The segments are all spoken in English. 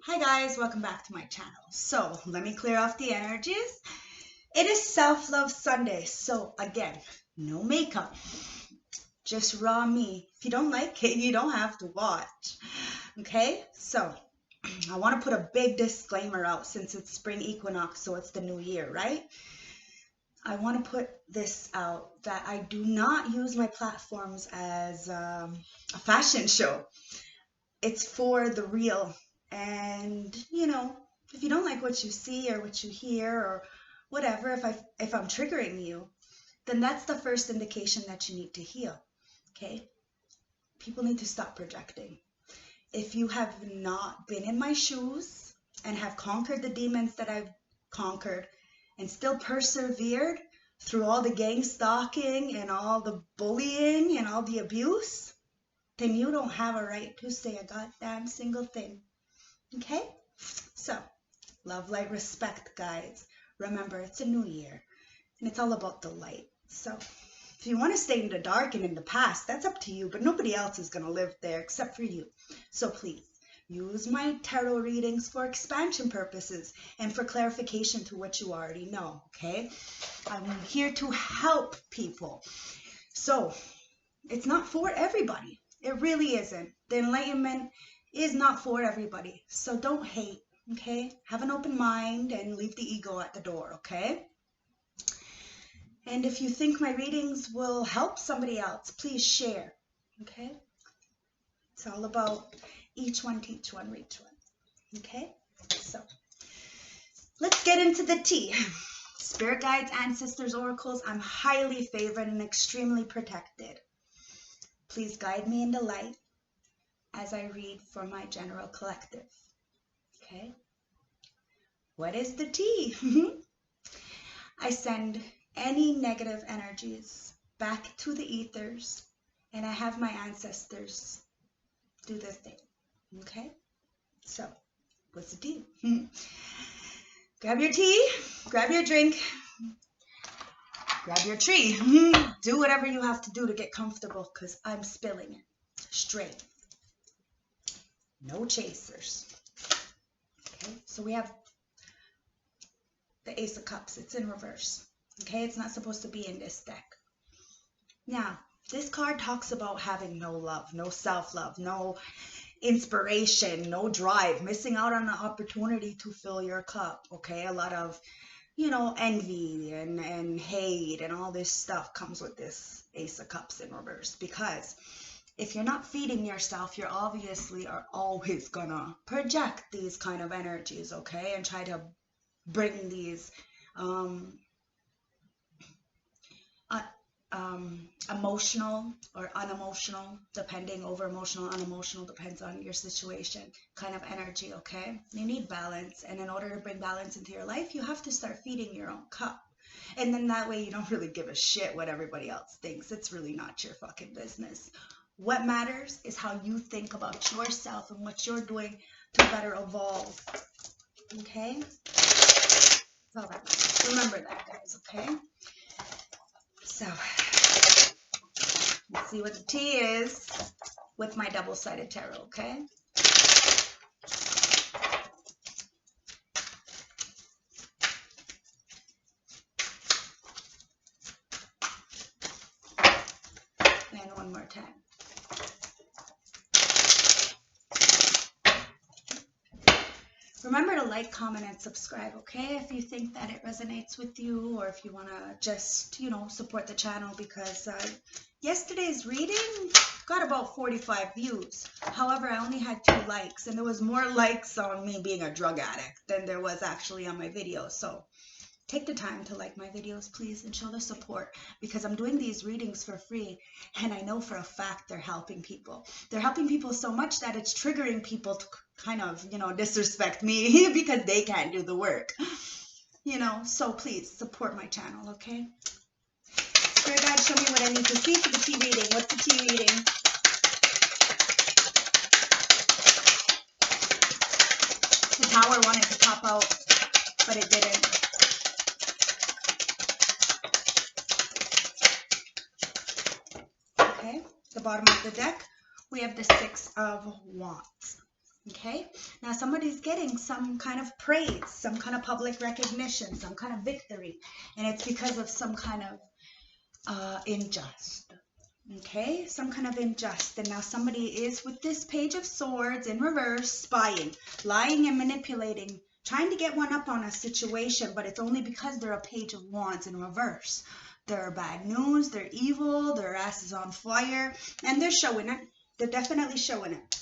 Hi guys, welcome back to my channel. So let me clear off the energies. It is Self-Love Sunday. So again, no makeup, just raw me. If you don't like it, you don't have to watch. Okay, so I want to put a big disclaimer out since it's spring equinox, so it's the new year, right? I want to put this out that I do not use my platforms as a fashion show. It's for the real. And if you don't like what you see or what you hear or whatever, if I'm triggering you, then that's the first indication that you need to heal. Okay? People need to stop projecting. If you have not been in my shoes and have conquered the demons that I've conquered and still persevered through all the gang stalking and all the bullying and all the abuse, then you don't have a right to say a goddamn single thing. Okay? So, love, light, respect, guys. Remember, it's a new year, and it's all about the light. So, if you want to stay in the dark and in the past, that's up to you, but nobody else is going to live there except for you. So please, use my tarot readings for expansion purposes and for clarification to what you already know, okay? I'm here to help people. So, it's not for everybody. It really isn't. The enlightenment is not for everybody. So don't hate, okay? Have an open mind and leave the ego at the door, okay? And if you think my readings will help somebody else, please share, okay? It's all about each one teach one, reach one, okay? So let's get into the tea. Spirit guides, ancestors, oracles, I'm highly favored and extremely protected. Please guide me in the light as I read for my general collective. Okay? What is the tea? I send any negative energies back to the ethers, and I have my ancestors do their thing. Okay? So, what's the tea? Grab your tea, grab your drink, grab your tree. Do whatever you have to do to get comfortable because I'm spilling it straight. No chasers. Okay, so we have the Ace of Cups. It's in reverse. Okay, it's not supposed to be in this deck. Now, this card talks about having no love, no self-love, no inspiration, no drive, missing out on the opportunity to fill your cup. Okay, a lot of, envy and hate and all this stuff comes with this Ace of Cups in reverse because if you're not feeding yourself, you're obviously are always gonna project these kind of energies, okay? And try to bring these emotional or unemotional, depending, over emotional, unemotional, depends on your situation, kind of energy, okay? You need balance, and in order to bring balance into your life, you have to start feeding your own cup. And then that way you don't really give a shit what everybody else thinks. It's really not your fucking business. What matters is how you think about yourself and what you're doing to better evolve. Okay? That's all that matters. Remember that, guys, okay? So, let's see what the tea is with my double-sided tarot, okay? And one more time. Remember to like, comment, and subscribe, okay? If you think that it resonates with you or if you want to just, support the channel because yesterday's reading got about 45 views. However, I only had 2 likes and there was more likes on me being a drug addict than there was actually on my video. So take the time to like my videos, please, and show the support because I'm doing these readings for free and I know for a fact they're helping people. They're helping people so much that it's triggering people to kind of, disrespect me because they can't do the work. So please support my channel, okay? Spirit guide, show me what I need to see for the tea reading. What's the tea reading? The Tower wanted to pop out, but it didn't. Okay, the bottom of the deck, we have the 6 of Wands. Okay, now somebody's getting some kind of praise, some kind of public recognition, some kind of victory, and it's because of some kind of unjust. Okay, some kind of unjust. And now somebody is with this Page of Swords in reverse, spying, lying and manipulating, trying to get one up on a situation, but it's only because they're a Page of Wands in reverse. They're bad news, they're evil, their ass is on fire, and they're showing it. They're definitely showing it.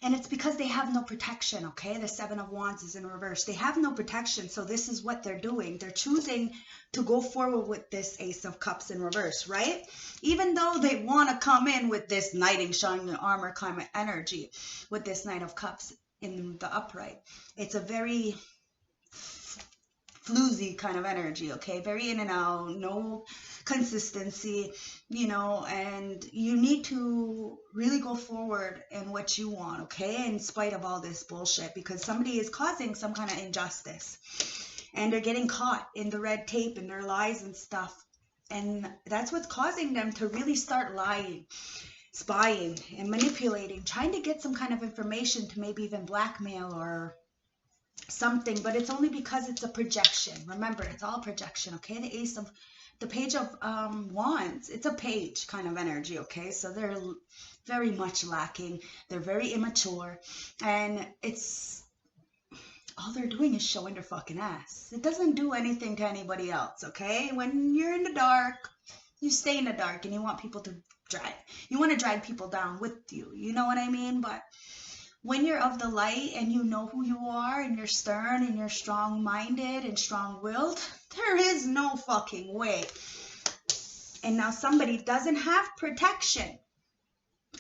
And it's because they have no protection, okay? The Seven of Wands is in reverse. They have no protection, so this is what they're doing. They're choosing to go forward with this Ace of Cups in reverse, right? Even though they want to come in with this knight in shining armor kind of energy, with this Knight of Cups in the upright. It's a very floozy kind of energy, okay? Very in and out, no consistency, you know, and you need to really go forward in what you want, okay? In spite of all this bullshit, because somebody is causing some kind of injustice and they're getting caught in the red tape and their lies and stuff. And that's what's causing them to really start lying, spying and manipulating, trying to get some kind of information to maybe even blackmail or something, but it's only because it's a projection. Remember, it's all projection, okay? The Page of Wands, it's a page kind of energy, okay? So they're very much lacking. They're very immature, and it's all they're doing is showing their fucking ass. It doesn't do anything to anybody else, okay? When you're in the dark, you stay in the dark, and you want people to you want to drag people down with you. You know what I mean? But when you're of the light and you know who you are and you're stern and you're strong-minded and strong-willed, there is no fucking way. And now somebody doesn't have protection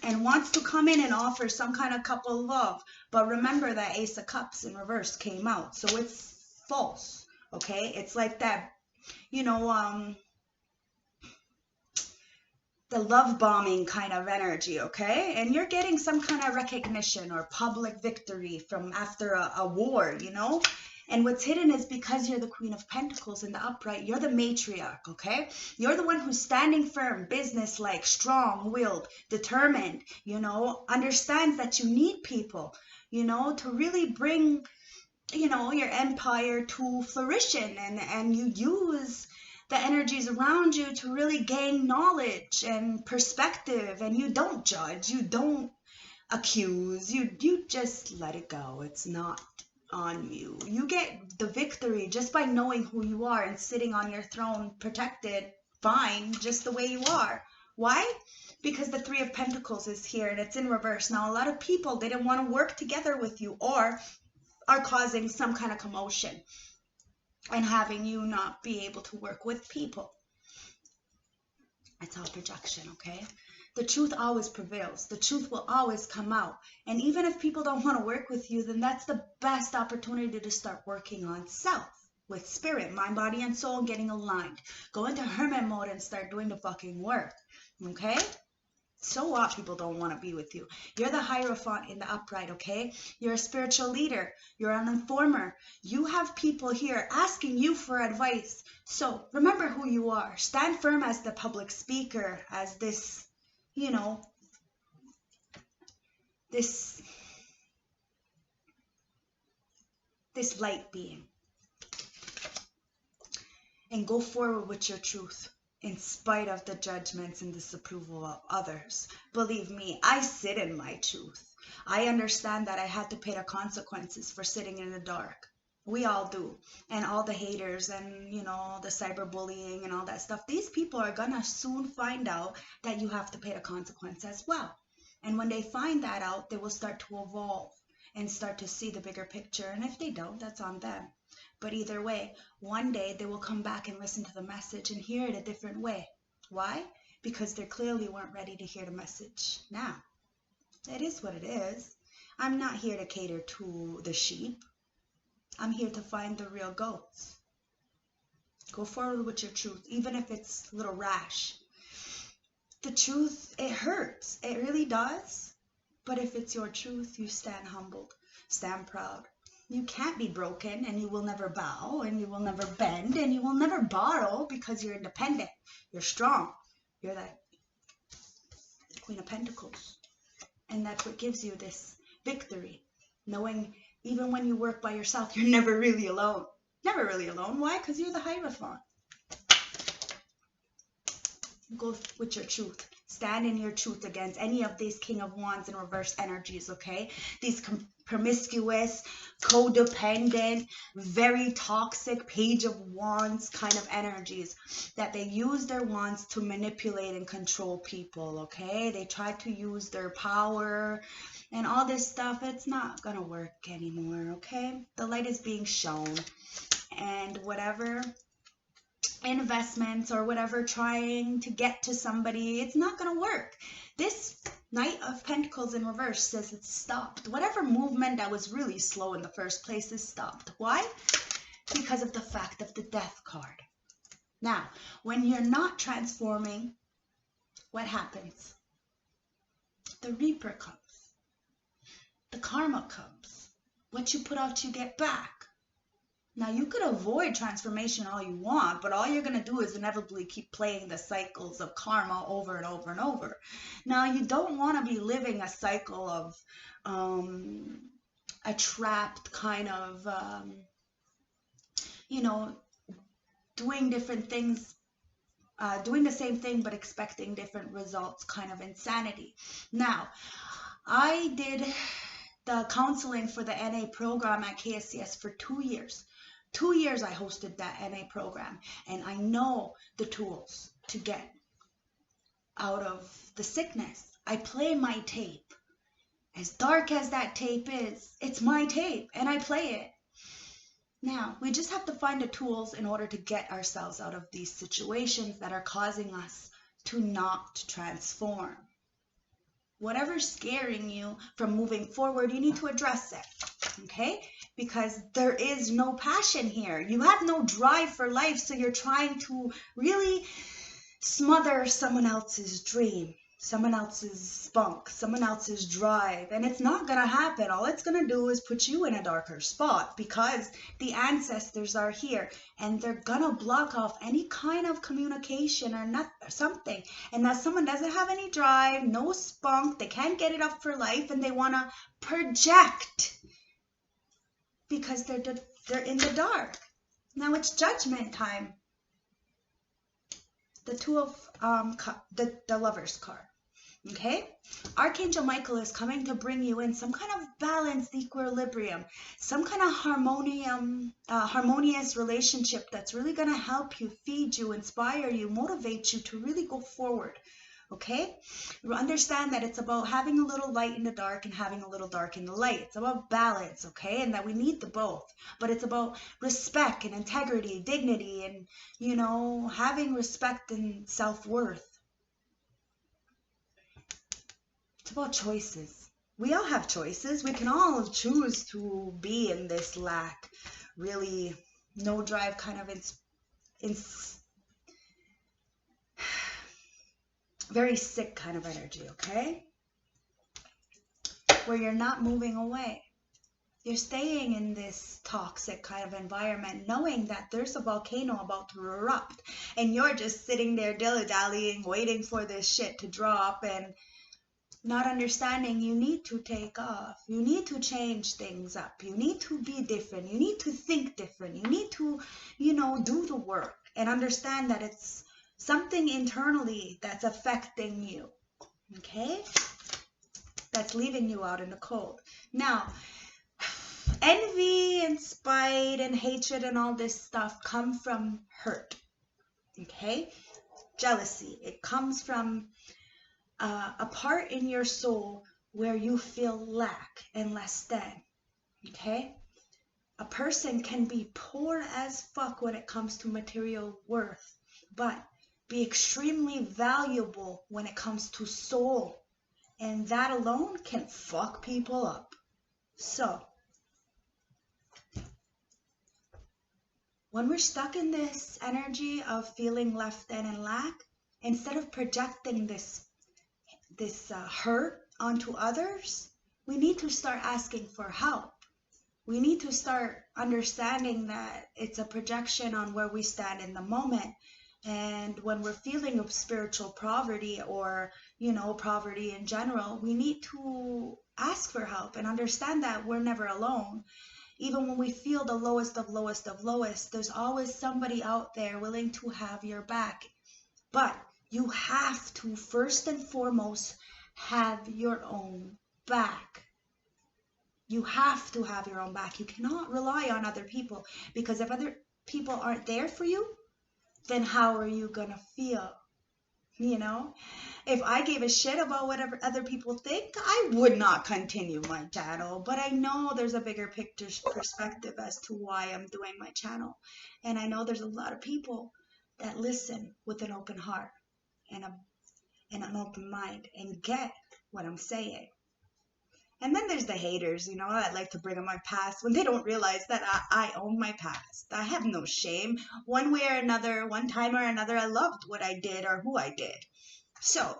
and wants to come in and offer some kind of couple love. But remember that Ace of Cups in reverse came out. So it's false, okay? It's like that, you know, the love bombing kind of energy, okay? And you're getting some kind of recognition or public victory from after a war, you know? And what's hidden is because you're the Queen of Pentacles in the upright, you're the matriarch, okay? You're the one who's standing firm, business-like, strong-willed, determined, you know, understands that you need people, you know, to really bring, you know, your empire to fruition, and you use the energies around you to really gain knowledge and perspective, and you don't judge, you don't accuse, you just let it go. It's not on you. You get the victory just by knowing who you are and sitting on your throne protected, fine, just the way you are. Why? Because the Three of Pentacles is here and it's in reverse. Now, a lot of people, they didn't want to work together with you or are causing some kind of commotion and having you not be able to work with people. It's all projection, okay? The truth always prevails. The truth will always come out. And even if people don't want to work with you, then that's the best opportunity to start working on self with spirit, mind, body, and soul, and getting aligned. Go into Hangman mode and start doing the fucking work, okay? So what? People don't want to be with you. You're the Hierophant in the upright, okay? You're a spiritual leader. You're an informer. You have people here asking you for advice. So remember who you are. Stand firm as the public speaker, as this, you know, this light being. And go forward with your truth. In spite of the judgments and disapproval of others. Believe me, I sit in my truth. I understand that I had to pay the consequences for sitting in the dark. We all do. And all the haters and, you know, the cyberbullying and all that stuff. These people are gonna soon find out that you have to pay the consequence as well. And when they find that out, they will start to evolve and start to see the bigger picture. And if they don't, that's on them. But either way, one day they will come back and listen to the message and hear it a different way. Why? Because they clearly weren't ready to hear the message now. It is what it is. I'm not here to cater to the sheep. I'm here to find the real goats. Go forward with your truth, even if it's a little rash. The truth, it hurts. It really does. But if it's your truth, you stand humbled, stand proud. You can't be broken, and you will never bow, and you will never bend, and you will never borrow because you're independent. You're strong. You're that Queen of Pentacles. And that's what gives you this victory. Knowing even when you work by yourself, you're never really alone. Never really alone. Why? Because you're the Hierophant. Go with your truth. Stand in your truth against any of these King of Wands and reverse energies, okay? These promiscuous, codependent, very toxic Page of Wands kind of energies that they use their wands to manipulate and control people, okay? They try to use their power and all this stuff. It's not gonna work anymore, okay? The light is being shown, and whatever investments or whatever trying to get to somebody, it's not going to work. This Knight of Pentacles in reverse says it's stopped. Whatever movement that was really slow in the first place is stopped. Why? Because of the fact of the Death card. Now, when you're not transforming, what happens? The Reaper comes. The karma comes. What you put out, you get back. Now, you could avoid transformation all you want, but all you're going to do is inevitably keep playing the cycles of karma over and over and over. Now, you don't want to be living a cycle of a trapped kind of, you know, doing different things, doing the same thing but expecting different results, kind of insanity. Now, I did the counseling for the NA program at KSCS for 2 years. 2 years I hosted that NA program, and I know the tools to get out of the sickness. I play my tape. As dark as that tape is, it's my tape, and I play it. Now, we just have to find the tools in order to get ourselves out of these situations that are causing us to not transform. Whatever's scaring you from moving forward, you need to address it, okay? Because there is no passion here. You have no drive for life, so you're trying to really smother someone else's dream, someone else's spunk, someone else's drive, and it's not going to happen. All it's going to do is put you in a darker spot, because the ancestors are here, and they're going to block off any kind of communication or not, or something. And that someone doesn't have any drive, no spunk, they can't get it up for life, and they want to project because they're in the dark. Now it's judgment time. The Two of the Lovers card. Okay, Archangel Michael is coming to bring you in some kind of balanced equilibrium, some kind of harmonious relationship that's really going to help you, feed you, inspire you, motivate you to really go forward. Okay, understand that it's about having a little light in the dark and having a little dark in the light. It's about balance, okay, and that we need the both. But it's about respect and integrity, dignity, and, you know, having respect and self-worth. It's about choices. We all have choices. We can all choose to be in this lack, really no drive kind of very sick kind of energy, okay? Where you're not moving away. You're staying in this toxic kind of environment, knowing that there's a volcano about to erupt, and you're just sitting there dilly-dallying, waiting for this shit to drop, and not understanding you need to take off. You need to change things up. You need to be different. You need to think different. You need to, you know, do the work and understand that it's something internally that's affecting you, okay? That's leaving you out in the cold. Now, envy and spite and hatred and all this stuff come from hurt, okay? Jealousy, it comes from a part in your soul where you feel lack and less than, okay? A person can be poor as fuck when it comes to material worth, but be extremely valuable when it comes to soul. And that alone can fuck people up. So, when we're stuck in this energy of feeling left in and lack, instead of projecting this hurt onto others, we need to start asking for help. We need to start understanding that it's a projection on where we stand in the moment. And when we're feeling of spiritual poverty or, you know, poverty in general, we need to ask for help and understand that we're never alone. Even when we feel the lowest of lowest of lowest, there's always somebody out there willing to have your back. But you have to, first and foremost, have your own back. You have to have your own back. You cannot rely on other people, because if other people aren't there for you, then how are you gonna feel? You know, if I gave a shit about whatever other people think, I would not continue my channel. But I know there's a bigger picture perspective as to why I'm doing my channel. And I know there's a lot of people that listen with an open heart and an open mind and get what I'm saying. And then there's the haters, you know, that like to bring up my past when they don't realize that I own my past. I have no shame. One way or another, one time or another, I loved what I did or who I did. So,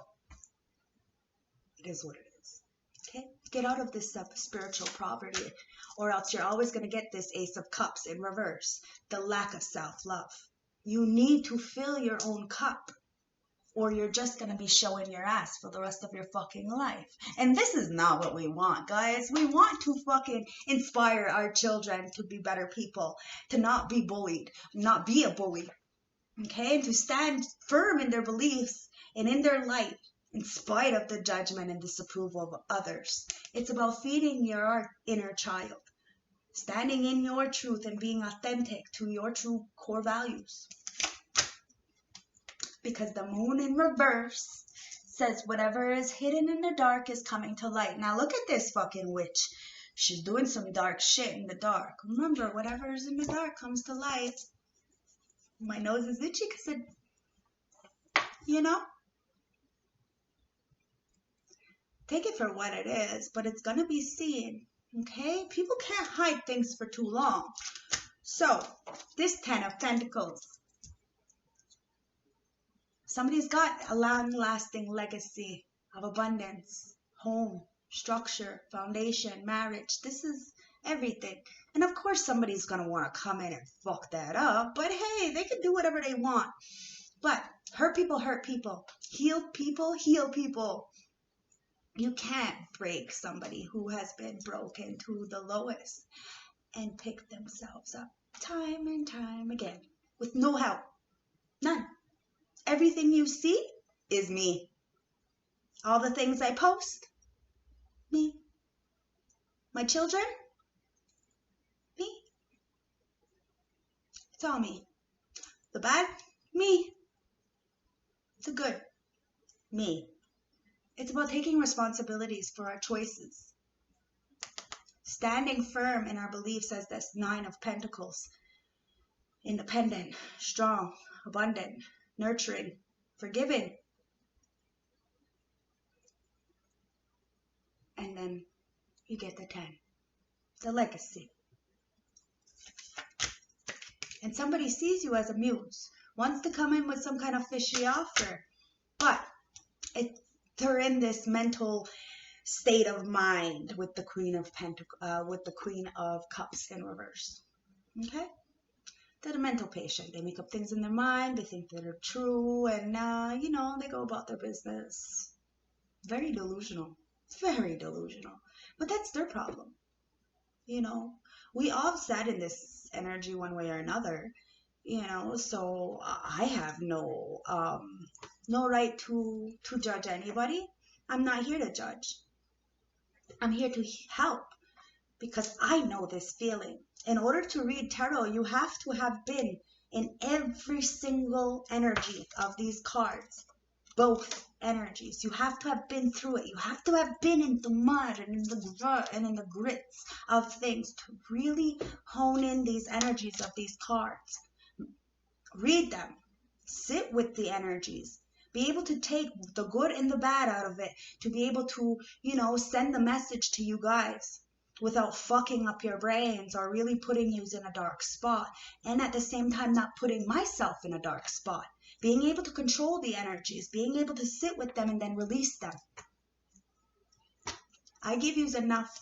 it is what it is. Okay? Get out of this spiritual poverty, or else you're always going to get this Ace of Cups in reverse. The lack of self-love. You need to fill your own cup, or you're just going to be showing your ass for the rest of your fucking life. And this is not what we want, guys. We want to fucking inspire our children to be better people, to not be bullied, not be a bully, okay? And to stand firm in their beliefs and in their light in spite of the judgment and disapproval of others. It's about feeding your inner child, standing in your truth and being authentic to your true core values. Because the moon in reverse says whatever is hidden in the dark is coming to light. Now look at this fucking witch. She's doing some dark shit in the dark. Remember, whatever is in the dark comes to light. My nose is itchy because it, you know, take it for what it is, but it's going to be seen. Okay? People can't hide things for too long. So, this 10 of Pentacles. Somebody's got a long-lasting legacy of abundance, home, structure, foundation, marriage. This is everything. And of course somebody's going to want to come in and fuck that up. But hey, they can do whatever they want. But hurt people hurt people. Heal people heal people. You can't break somebody who has been broken to the lowest and pick themselves up time and time again with no help. None. Everything you see is me. All the things I post, me. My children, me. It's all me. The bad, me. The good, me. It's about taking responsibilities for our choices. Standing firm in our beliefs as this 9 of Pentacles. Independent, strong, abundant, nurturing, forgiving. And then you get the 10, the legacy. And somebody sees you as a muse, wants to come in with some kind of fishy offer, but they're in this mental state of mind with the Queen of with the Queen of Cups in reverse. Okay? They're a mental patient. They make up things in their mind. They think that are true. And, you know, they go about their business. Very delusional. It's very delusional. But that's their problem. You know, we all sat in this energy one way or another. You know, so I have no right to judge anybody. I'm not here to judge. I'm here to help. Because I know this feeling. In order to read tarot, you have to have been in every single energy of these cards. Both energies. You have to have been through it. You have to have been in the mud and in the grits of things to really hone in these energies of these cards. Read them. Sit with the energies. Be able to take the good and the bad out of it. To be able to, you know, send the message to you guys. Without fucking up your brains or really putting you in a dark spot. And at the same time, not putting myself in a dark spot. Being able to control the energies. Being able to sit with them and then release them. I give you enough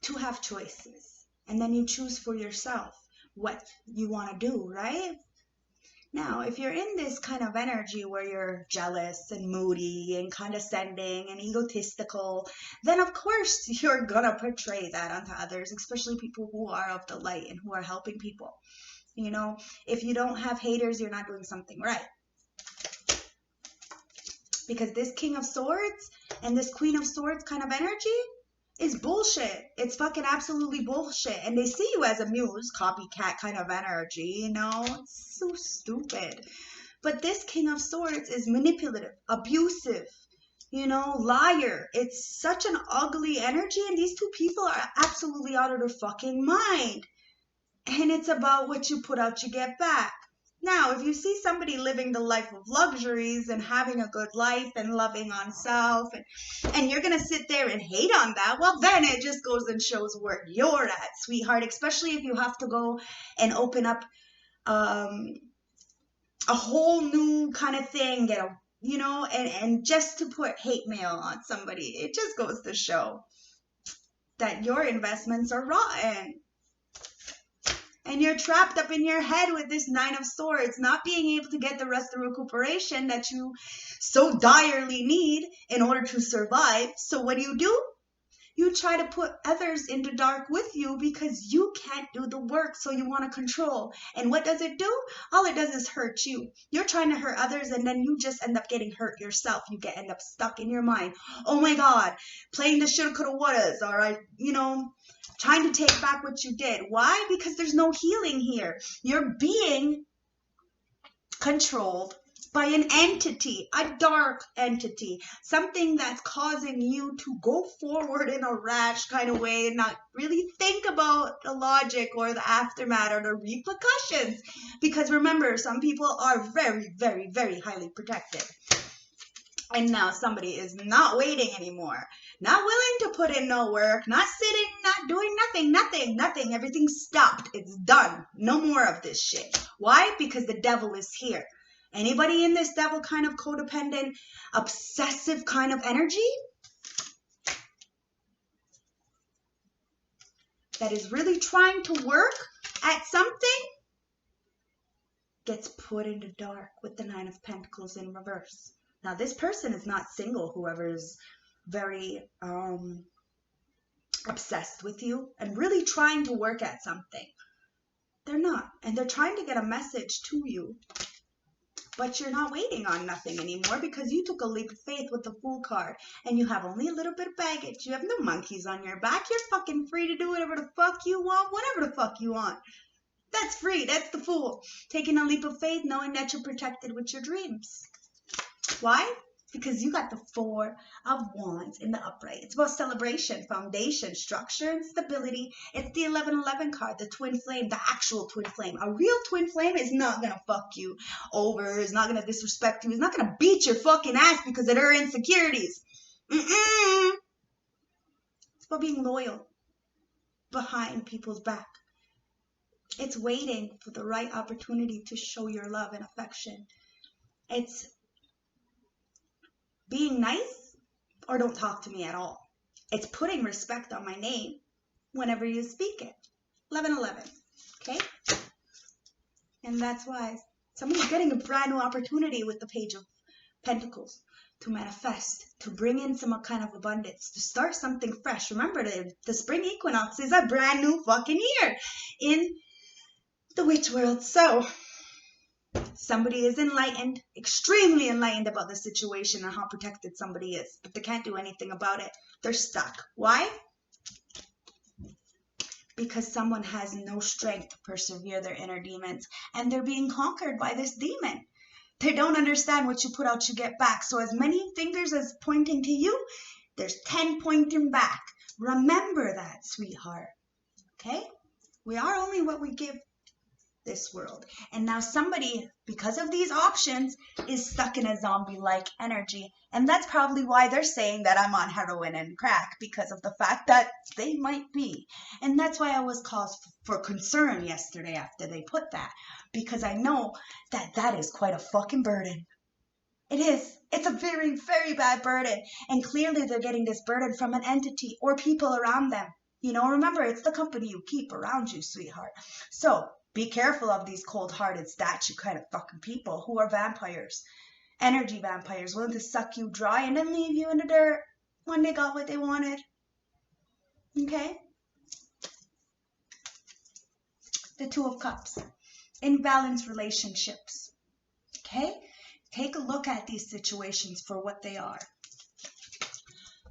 to have choices. And then you choose for yourself what you want to do, right? Now, if you're in this kind of energy where you're jealous and moody and condescending and egotistical, then of course you're gonna portray that onto others, especially people who are of the light and who are helping people. You know, if you don't have haters, you're not doing something right. Because this King of Swords and this Queen of Swords kind of energy is bullshit. It's fucking absolutely bullshit. And they see you as a muse, copycat kind of energy, you know? It's so stupid. But this King of Swords is manipulative, abusive, you know, liar. It's such an ugly energy, and these two people are absolutely out of their fucking mind. And it's about what you put out, you get back. Now, if you see somebody living the life of luxuries and having a good life and loving on self, and you're going to sit there and hate on that, well, then it just goes and shows where you're at, sweetheart, especially if you have to go and open up a whole new kind of thing, get a, you know, and just to put hate mail on somebody, it just goes to show that your investments are rotten. And you're trapped up in your head with this Nine of Swords, not being able to get the rest of the recuperation that you so direly need in order to survive. So what do? You try to put others in the dark with you because you can't do the work, so you want to control. And what does it do? All it does is hurt you. You're trying to hurt others, and then you just end up getting hurt yourself. You end up stuck in your mind. Oh my God, playing the shoulda, coulda, wouldas, all right, you know, trying to take back what you did. Why? Because there's no healing here. You're being controlled by an entity, a dark entity, something that's causing you to go forward in a rash kind of way and not really think about the logic or the aftermath or the repercussions. Because remember, some people are very, very, very highly protected. And now somebody is not waiting anymore, not willing to put in no work, not sitting, not doing nothing. Everything's stopped. It's done. No more of this shit. Why? Because the devil is here. Anybody in this devil kind of codependent, obsessive kind of energy that is really trying to work at something gets put in the dark with the Nine of Pentacles in reverse. Now, this person is not single, whoever is very obsessed with you and really trying to work at something. They're not. And they're trying to get a message to you. But you're not waiting on nothing anymore because you took a leap of faith with the Fool card. And you have only a little bit of baggage. You have no monkeys on your back. You're fucking free to do whatever the fuck you want, whatever the fuck you want. That's free. That's the Fool. Taking a leap of faith knowing that you're protected with your dreams. Why? Because you got the Four of Wands in the upright. It's about celebration, foundation, structure, and stability. It's the 1111 card, the twin flame, the actual twin flame. A real twin flame is not going to fuck you over, is not going to disrespect you, is not going to beat your fucking ass because of her insecurities. It's about being loyal behind people's back. It's waiting for the right opportunity to show your love and affection. It's being nice or don't talk to me at all. It's putting respect on my name whenever you speak it. 1111. Okay? And that's why somebody's getting a brand new opportunity with the Page of Pentacles to manifest, to bring in some kind of abundance, to start something fresh. Remember, the spring equinox is a brand new fucking year in the witch world. So somebody is enlightened, extremely enlightened about the situation and how protected somebody is, but they can't do anything about it. They're stuck. Why? Because someone has no strength to persevere their inner demons, and they're being conquered by this demon. They don't understand what you put out, you get back. So as many fingers as pointing to you, there's 10 pointing back. Remember that, sweetheart. Okay? We are only what we give this world. And now somebody, because of these options, is stuck in a zombie-like energy. And that's probably why they're saying that I'm on heroin and crack, because of the fact that they might be. And that's why I was cause for concern yesterday after they put that, because I know that that is quite a fucking burden. It is. It's a very, very bad burden. And clearly they're getting this burden from an entity or people around them. You know, remember, it's the company you keep around you, sweetheart. So Be careful of these cold-hearted statue kind of fucking people who are vampires. Energy vampires willing to suck you dry and then leave you in the dirt when they got what they wanted. Okay? The Two of Cups. Imbalanced relationships. Okay? Take a look at these situations for what they are.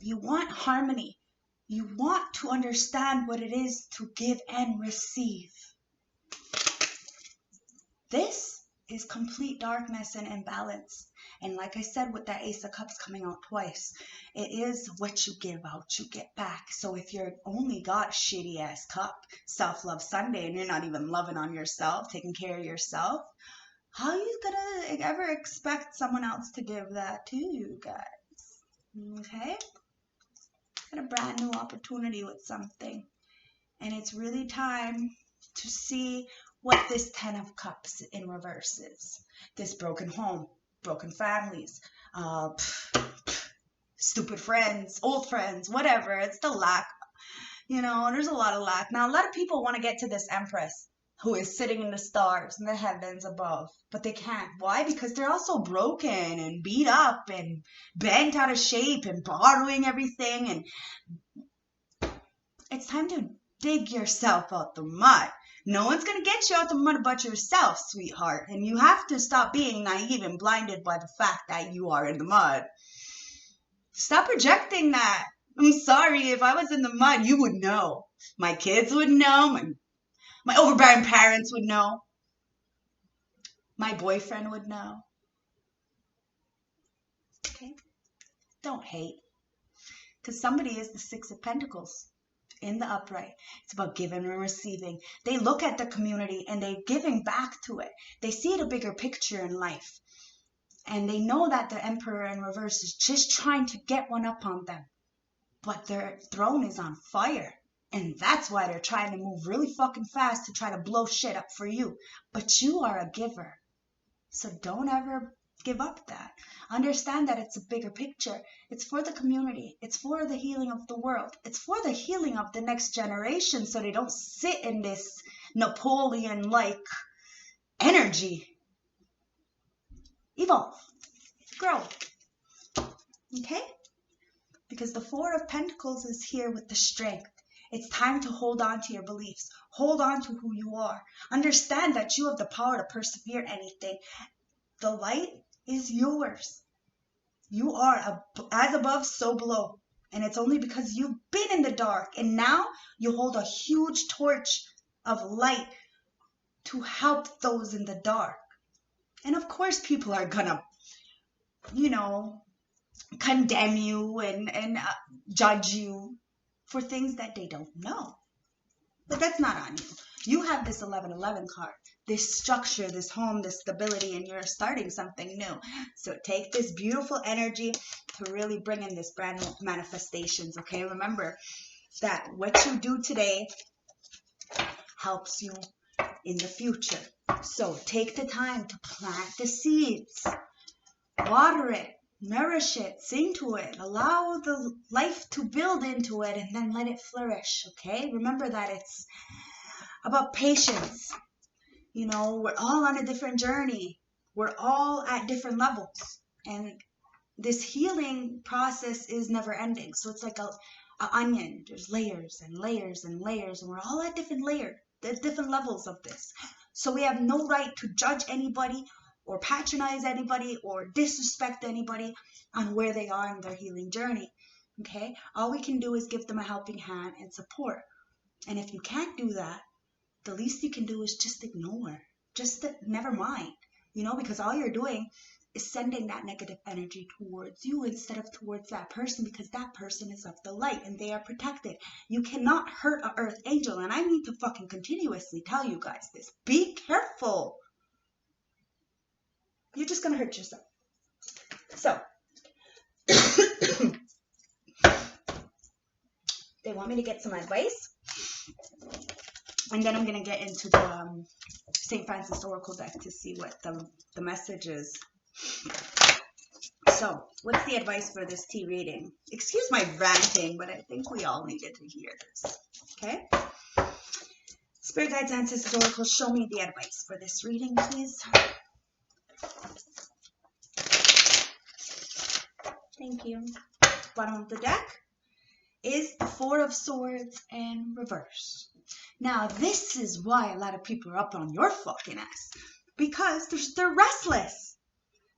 You want harmony. You want to understand what it is to give and receive. This is complete darkness and imbalance. And like I said, with that Ace of Cups coming out twice, it is what you give out, you get back. So if you're only got a shitty ass cup, self-love Sunday, and you're not even loving on yourself, taking care of yourself, how are you gonna ever expect someone else to give that to you guys? Okay? Got a brand new opportunity with something. And it's really time to see what this Ten of Cups in reverse is. This broken home, broken families, stupid friends, old friends, whatever. It's the lack. You know, there's a lot of lack. Now, a lot of people want to get to this Empress who is sitting in the stars in the heavens above, but they can't. Why? Because they're also broken and beat up and bent out of shape and borrowing everything. And it's time to dig yourself out the mud. No one's going to get you out the mud but yourself, sweetheart. And you have to stop being naive and blinded by the fact that you are in the mud. Stop projecting that. I'm sorry, if I was in the mud, you would know. My kids would know. My overbearing parents would know. My boyfriend would know. Okay? Don't hate. Because somebody is the Six of Pentacles in the upright. It's about giving and receiving. They look at the community and they're giving back to it. They see the bigger picture in life. And they know that the Emperor in reverse is just trying to get one up on them. But their throne is on fire. And that's why they're trying to move really fucking fast to try to blow shit up for you. But you are a giver. So don't ever give up that. Understand that it's a bigger picture. It's for the community. It's for the healing of the world. It's for the healing of the next generation so they don't sit in this Napoleon-like energy. Evolve. Grow. Okay? Because the Four of Pentacles is here with the strength. It's time to hold on to your beliefs. Hold on to who you are. Understand that you have the power to persevere anything. The light is yours. You are as above, so below. And it's only because you've been in the dark. And now you hold a huge torch of light to help those in the dark. And of course people are gonna, condemn you and judge you for things that they don't know. But that's not on you. You have this 1111 card, this structure, this home, this stability, and you're starting something new. So take this beautiful energy to really bring in this brand new manifestations, okay? Remember that what you do today helps you in the future. So take the time to plant the seeds, water it, nourish it, sing to it, allow the life to build into it, and then let it flourish, okay? Remember that it's about patience. We're all on a different journey. We're all at different levels. And this healing process is never ending. So it's like an onion. There's layers and layers and layers, and we're all at different layers. There's different levels of this. So we have no right to judge anybody or patronize anybody or disrespect anybody on where they are in their healing journey, okay? All we can do is give them a helping hand and support. And if you can't do that, the least you can do is just ignore. Just never mind, because all you're doing is sending that negative energy towards you instead of towards that person, because that person is of the light and they are protected. You cannot hurt an earth angel, and I need to fucking continuously tell you guys this. Be careful. You're just going to hurt yourself. So, they want me to get some advice. And then I'm going to get into the St. Francis Oracle deck to see what the message is. So, what's the advice for this tea reading? Excuse my ranting, but I think we all needed to hear this. Okay? Spirit guides, ancestors, oracles, show me the advice for this reading, please. Thank you. Bottom of the deck is the Four of Swords in reverse. Now, this is why a lot of people are up on your fucking ass. Because they're restless.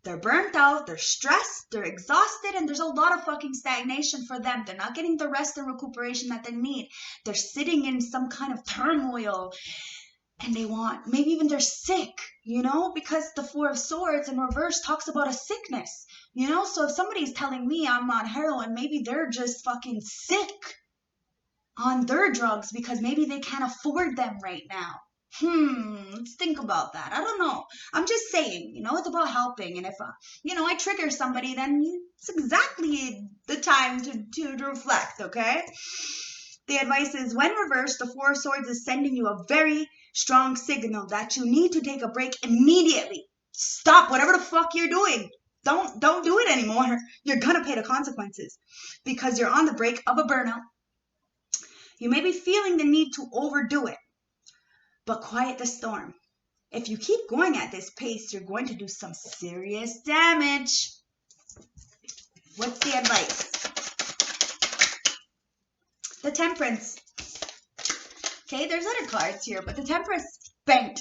They're burnt out, they're stressed, they're exhausted, and there's a lot of fucking stagnation for them. They're not getting the rest and recuperation that they need. They're sitting in some kind of turmoil, and maybe even they're sick, you know, because the Four of Swords in reverse talks about a sickness, you know. So if somebody's telling me I'm on heroin, maybe they're just fucking sick on their drugs because maybe they can't afford them right now. Let's think about that. I don't know. I'm just saying, you know, it's about helping. And if, you know, I trigger somebody, then it's exactly the time to reflect, okay? The advice is, when reversed, the Four of Swords is sending you a very strong signal that you need to take a break immediately. Stop whatever the fuck you're doing. Don't do it anymore. You're gonna pay the consequences because you're on the brink of a burnout. You may be feeling the need to overdo it, but quiet the storm. If you keep going at this pace, you're going to do some serious damage. What's the advice? The Temperance. Okay, there's other cards here, but the Temperance bent,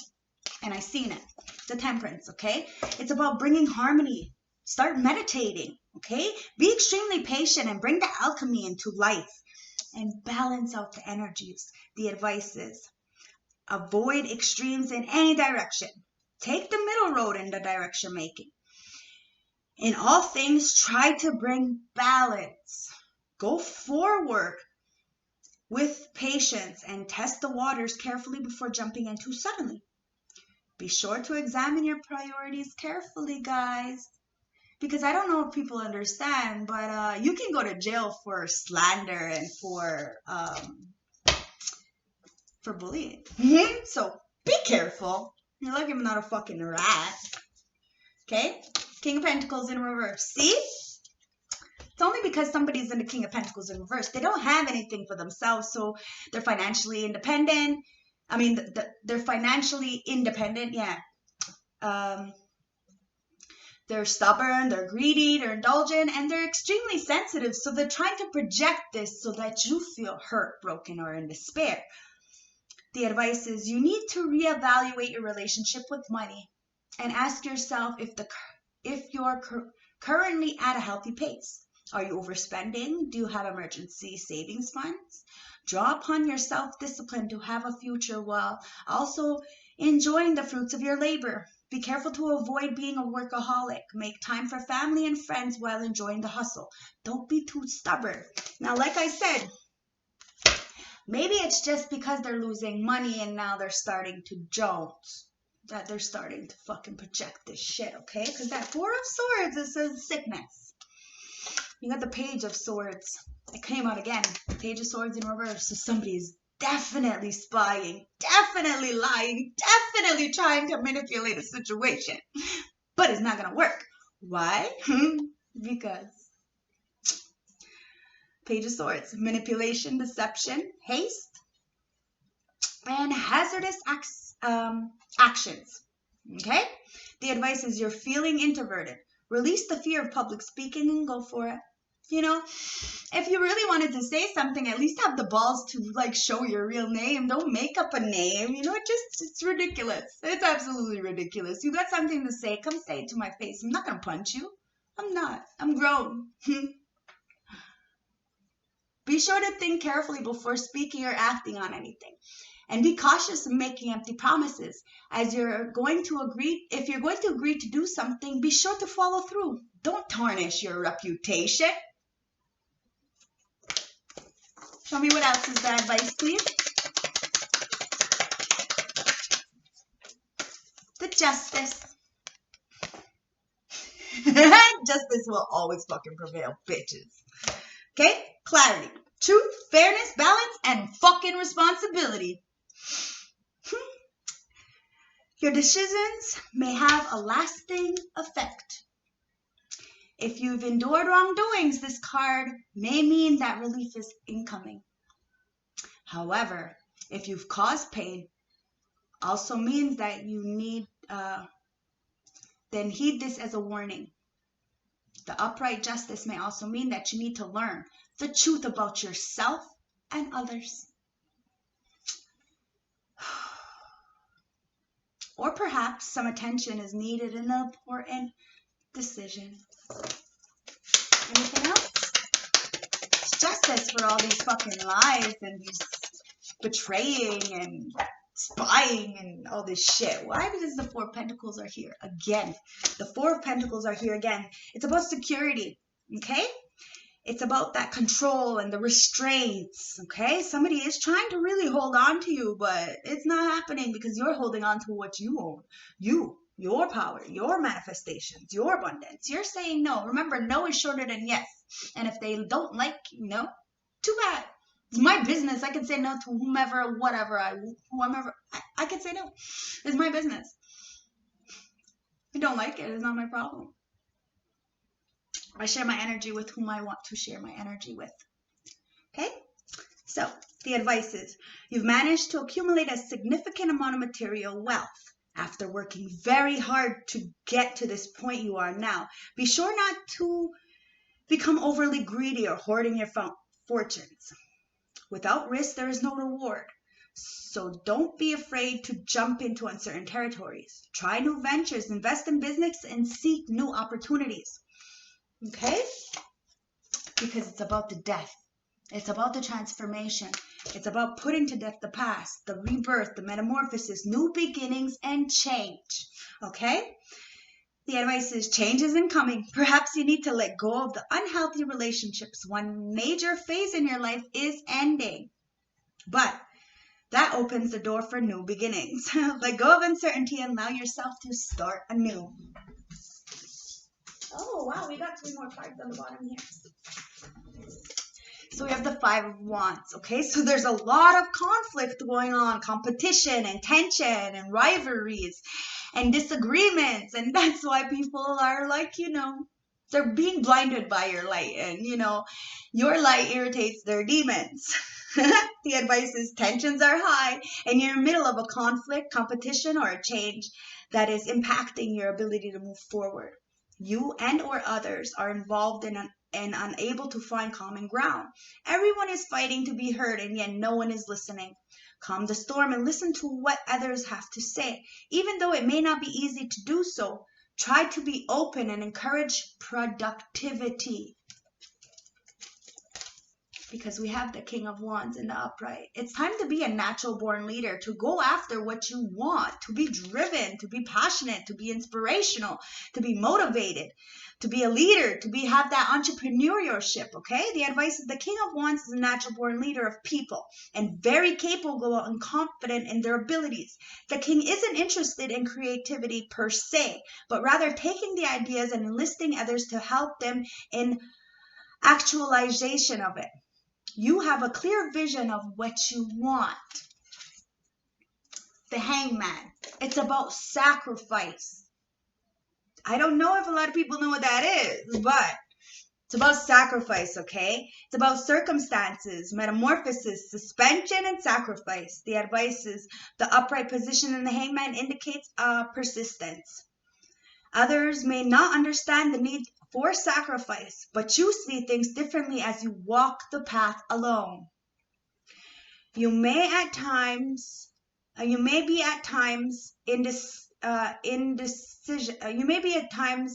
and I seen it. The Temperance, okay? It's about bringing harmony. Start meditating, okay? Be extremely patient and bring the alchemy into life and balance out the energies. The advice is, avoid extremes in any direction. Take the middle road in the direction making. In all things, try to bring balance. Go forward with patience and test the waters carefully before jumping in too suddenly. Be sure to examine your priorities carefully, guys. Because I don't know if people understand, but you can go to jail for slander and for bullying. So be careful. You're lucky I'm not a fucking rat. Okay? King of Pentacles in reverse. See? It's only because somebody's in the King of Pentacles in reverse. They don't have anything for themselves, so they're financially independent. I mean, they're financially independent, yeah. They're stubborn, they're greedy, they're indulgent, and they're extremely sensitive. So they're trying to project this so that you feel hurt, broken, or in despair. The advice is, you need to reevaluate your relationship with money and ask yourself if you're currently at a healthy pace. Are you overspending? Do you have emergency savings funds? Draw upon your self-discipline to have a future while also enjoying the fruits of your labor. Be careful to avoid being a workaholic. Make time for family and friends while enjoying the hustle. Don't be too stubborn. Now, like I said, maybe it's just because they're losing money and now they're starting to jolt, that they're starting to fucking project this shit, okay? Because that Four of Swords, it says sickness. You got the Page of Swords. It came out again. Page of Swords in reverse. So somebody's definitely spying, definitely lying, definitely trying to manipulate a situation. But it's not going to work. Why? Because Page of Swords, manipulation, deception, haste, and hazardous actions. Okay? The advice is, you're feeling introverted. Release the fear of public speaking and go for it. You know, if you really wanted to say something, at least have the balls to, like, show your real name. Don't make up a name. You know, it's ridiculous. It's absolutely ridiculous. You got something to say, come say it to my face. I'm not going to punch you. I'm not. I'm grown. Be sure to think carefully before speaking or acting on anything. And be cautious in making empty promises. If you're going to agree to do something, be sure to follow through. Don't tarnish your reputation. Show me what else is the advice, please. The Justice. Justice will always fucking prevail, bitches. Okay? Clarity, truth, fairness, balance, and fucking responsibility. Your decisions may have a lasting effect. If you've endured wrongdoings, this card may mean that relief is incoming. However, if you've caused pain, also means that you need, then heed this as a warning. The upright justice may also mean that you need to learn the truth about yourself and others. Or perhaps some attention is needed in an important decision. Anything else? It's justice for all these fucking lies and these betraying and spying and all this shit. Why? Because the Four of Pentacles are here again. The Four of Pentacles are here again. It's about security, okay? It's about that control and the restraints, okay? Somebody is trying to really hold on to you, but it's not happening because you're holding on to what you own. Your power, your manifestations, your abundance. You're saying no. Remember, no is shorter than yes. And if they don't like you, no, too bad. It's my business. I can say no to whomever, whatever, whomever. I can say no. It's my business. If you don't like it, it's not my problem. I share my energy with whom I want to share my energy with. Okay? So, the advice is, you've managed to accumulate a significant amount of material wealth after working very hard to get to this point you are now. Be sure not to become overly greedy or hoarding your fortunes. Without risk, there is no reward. So don't be afraid to jump into uncertain territories. Try new ventures, invest in business, and seek new opportunities. Okay? Because it's about the death. It's about the transformation. It's about putting to death the past, the rebirth, the metamorphosis, new beginnings, and change. Okay? The advice is change isn't coming. Perhaps you need to let go of the unhealthy relationships. One major phase in your life is ending. But that opens the door for new beginnings. Let go of uncertainty and allow yourself to start anew. Oh, wow, we got 3 more cards on the bottom here. So we have the Five of Wands, okay? So there's a lot of conflict going on, competition and tension and rivalries and disagreements. And that's why people are like, they're being blinded by your light. And, your light irritates their demons. The advice is tensions are high and you're in the middle of a conflict, competition, or a change that is impacting your ability to move forward. You and or others are involved in and unable to find common ground. Everyone is fighting to be heard and yet no one is listening. Calm the storm and listen to what others have to say. Even though it may not be easy to do so, try to be open and encourage productivity. Because we have the King of Wands in the upright. It's time to be a natural born leader, to go after what you want, to be driven, to be passionate, to be inspirational, to be motivated, to be a leader, to have that entrepreneurship, okay? The advice is the King of Wands is a natural born leader of people and very capable and confident in their abilities. The King isn't interested in creativity per se, but rather taking the ideas and enlisting others to help them in actualization of it. You have a clear vision of what you want. The Hangman. It's about sacrifice. I don't know if a lot of people know what that is, but it's about sacrifice, okay? It's about circumstances, metamorphosis, suspension, and sacrifice. The advice is the upright position in the Hangman indicates persistence. Others may not understand the need for sacrifice, but you see things differently as you walk the path alone. You may be at times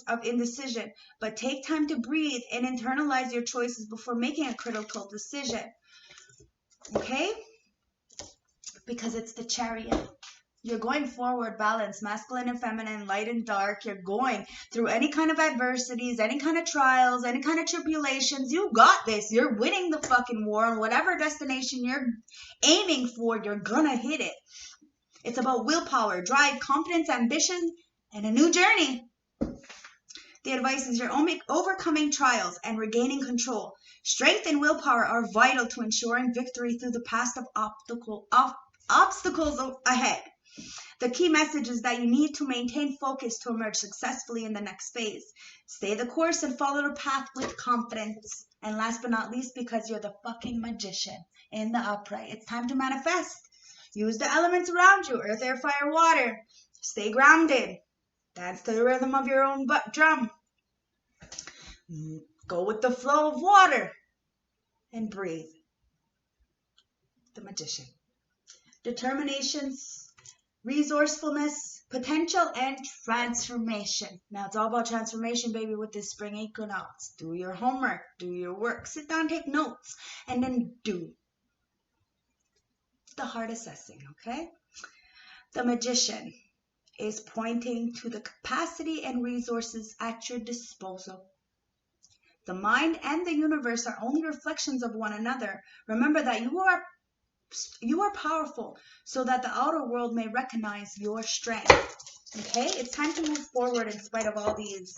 of indecision, but take time to breathe and internalize your choices before making a critical decision. Okay? Because it's the Chariot. You're going forward, balance, masculine and feminine, light and dark. You're going through any kind of adversities, any kind of trials, any kind of tribulations. You got this. You're winning the fucking war. And whatever destination you're aiming for, you're gonna hit it. It's about willpower, drive, confidence, ambition, and a new journey. The advice is you're overcoming trials and regaining control. Strength and willpower are vital to ensuring victory through the path of obstacles ahead. The key message is that you need to maintain focus to emerge successfully in the next phase. Stay the course and follow the path with confidence. And last but not least, because you're the fucking magician in the upright, it's time to manifest. Use the elements around you, earth, air, fire, water. Stay grounded. Dance to the rhythm of your own drum. Go with the flow of water and breathe. The Magician. Determination, resourcefulness, potential, and transformation. Now it's all about transformation, baby, with this spring equinox. Do your homework, do your work, sit down, take notes, and then do the heart assessing, okay? The Magician is pointing to the capacity and resources at your disposal. The mind and the universe are only reflections of one another. Remember that you are powerful, so that the outer world may recognize your strength. Okay? It's time to move forward in spite of all these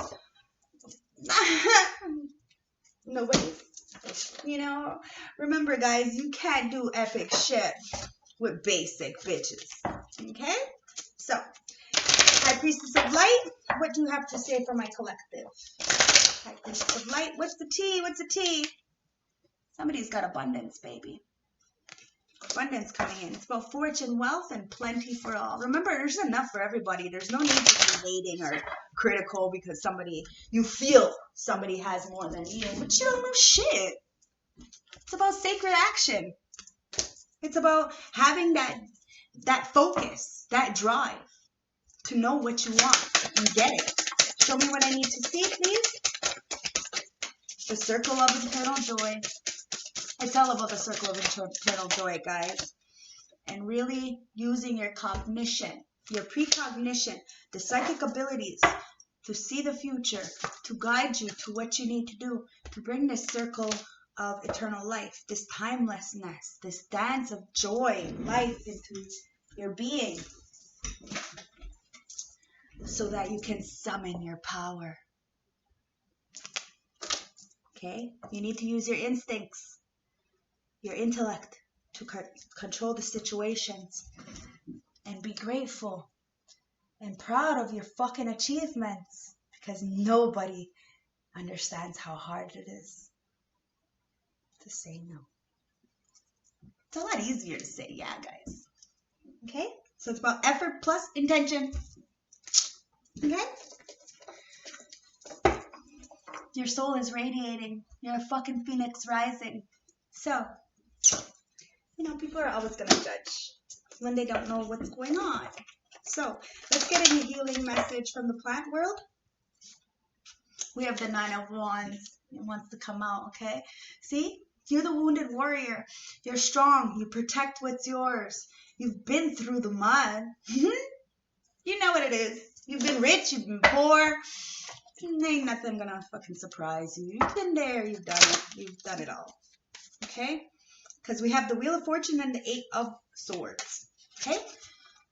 nobody's. You know, remember, guys, you can't do epic shit with basic bitches. Okay? So, High Priestess of Light, what do you have to say for my collective? High Priestess of Light, what's the tea? What's the tea? Somebody's got abundance, baby. Abundance coming in. It's about fortune, wealth, and plenty for all. Remember, there's enough for everybody. There's no need to be hating or critical because you feel somebody has more than you, but you don't know shit. It's about sacred action. It's about having that focus, that drive to know what you want and get it. Show me what I need to see, please. The circle of eternal joy. It's all about the circle of eternal joy, guys. And really using your cognition, your precognition, the psychic abilities to see the future, to guide you to what you need to do, to bring this circle of eternal life, this timelessness, this dance of joy, life into your being, so that you can summon your power. Okay? You need to use your instincts, your intellect to control the situations, and be grateful and proud of your fucking achievements, because nobody understands how hard it is to say no. It's a lot easier to say yeah, guys. Okay? So it's about effort plus intention. Okay? Your soul is radiating. You're a fucking phoenix rising. So, people are always going to judge when they don't know what's going on. So, let's get a healing message from the plant world. We have the 9 of Wands. It wants to come out, okay? See? You're the wounded warrior. You're strong. You protect what's yours. You've been through the mud. You know what it is. You've been rich. You've been poor. Ain't nothing gonna fucking surprise you. You've been there. You've done it. You've done it all. Okay? Because we have the Wheel of Fortune and the 8 of Swords. Okay?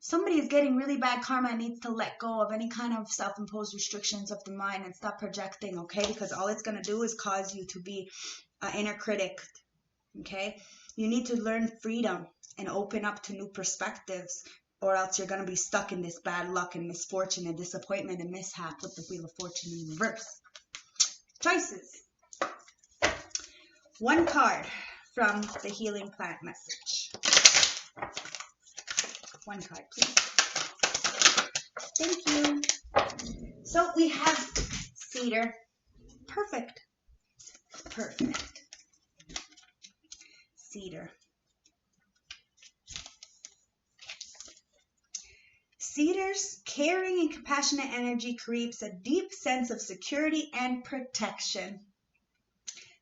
Somebody is getting really bad karma and needs to let go of any kind of self-imposed restrictions of the mind and stop projecting, okay? Because all it's going to do is cause you to be an inner critic, okay? You need to learn freedom and open up to new perspectives, or else you're going to be stuck in this bad luck and misfortune and disappointment and mishap with the Wheel of Fortune in reverse. Choices. One card from the Healing Plant message. One card, please. Thank you. So we have cedar. Perfect. Perfect. Cedar. Cedar's caring and compassionate energy creates a deep sense of security and protection.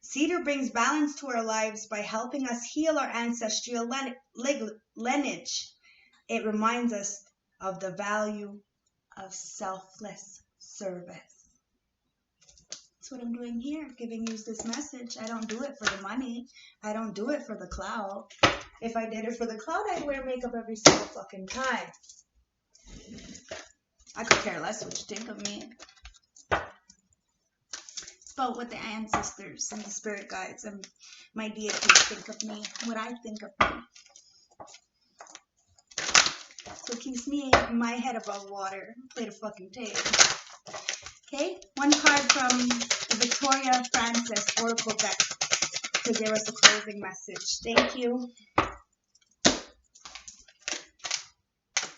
Cedar brings balance to our lives by helping us heal our ancestral lineage. It reminds us of the value of selfless service. That's what I'm doing here, giving you this message. I don't do it for the money. I don't do it for the clout. If I did it for the clout, I'd wear makeup every single fucking time. I could care less what you think of me. It's about what the ancestors and the spirit guides and my deities think of me, what I think of me. So it keeps me my head above water. Play the fucking tape. Okay, one card from the Victoria Francis Oracle deck to give us a closing message. Thank you.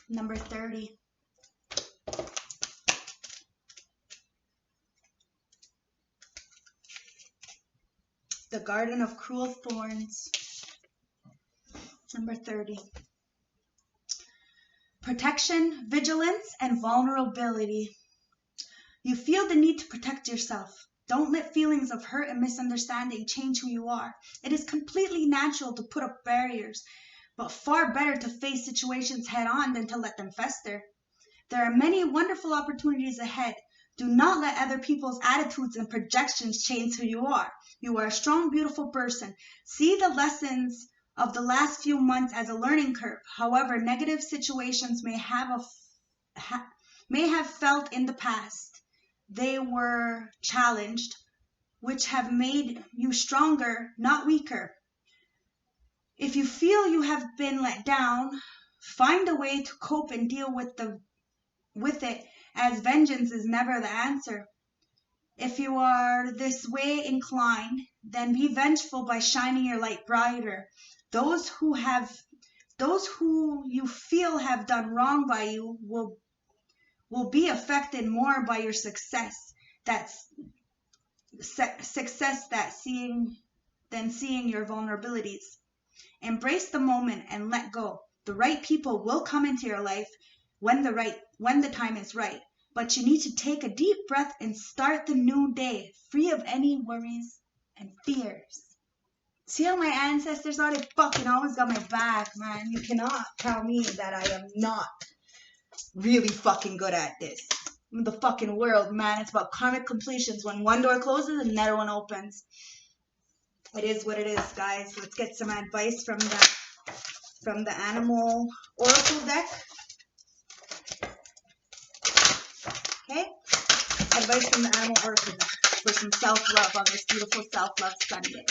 Number 30. The Garden of Cruel Thorns. Number 30. Protection, vigilance, and vulnerability. You feel the need to protect yourself. Don't let feelings of hurt and misunderstanding change who you are. It is completely natural to put up barriers, but far better to face situations head on than to let them fester. There are many wonderful opportunities ahead. Do not let other people's attitudes and projections change who you are. You are a strong, beautiful person. See the lessons of the last few months as a learning curve. However, negative situations may have felt in the past. They were challenged, which have made you stronger, not weaker. If you feel you have been let down, find a way to cope and deal with it, as vengeance is never the answer. If you are this way inclined, then be vengeful by shining your light brighter. Those who you feel have done wrong by you will be affected more by your success than seeing your vulnerabilities. Embrace the moment and let go. The right people will come into your life when the time is right. But you need to take a deep breath and start the new day free of any worries and fears. See how my ancestors are? They fucking always got my back, man. You cannot tell me that I am not really fucking good at this. The fucking world, man. It's about karmic completions. When one door closes, another one opens. It is what it is, guys. Let's get some advice from the animal oracle deck. Okay? Advice from the animal oracle deck for some self-love on this beautiful self-love Sunday.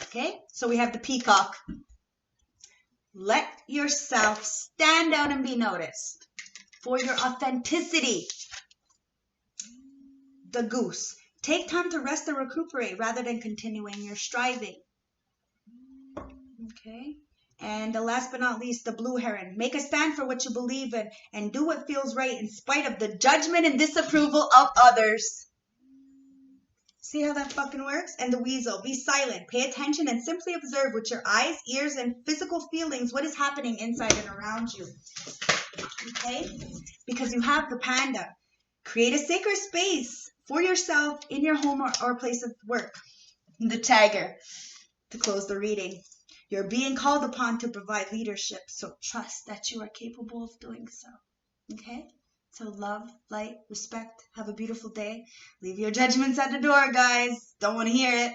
Okay? So we have the peacock. Let yourself stand out and be noticed for your authenticity. The goose. Take time to rest and recuperate rather than continuing your striving. Okay. And the last but not least, the blue heron. Make a stand for what you believe in and do what feels right in spite of the judgment and disapproval of others. See how that fucking works? And the weasel. Be silent. Pay attention and simply observe with your eyes, ears, and physical feelings what is happening inside and around you. Okay? Because you have the panda. Create a sacred space for yourself in your home or place of work. The tiger. To close the reading. You're being called upon to provide leadership, so trust that you are capable of doing so. Okay? So love, light, respect. Have a beautiful day. Leave your judgments at the door, guys. Don't want to hear it.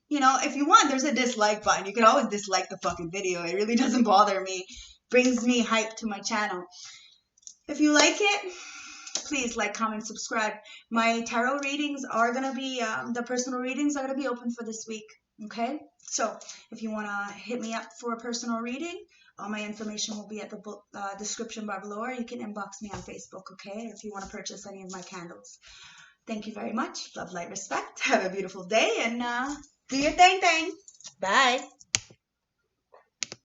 You know, if you want, there's a dislike button. You can always dislike the fucking video. It really doesn't bother me. Brings me hype to my channel. If you like it, please like, comment, subscribe. My tarot readings are going to be, the personal readings are going to be open for this week. Okay? So if you want to hit me up for a personal reading, all my information will be at the description bar below, or you can inbox me on Facebook, okay, if you want to purchase any of my candles. Thank you very much. Love, light, respect. Have a beautiful day, and do your thing. Bye.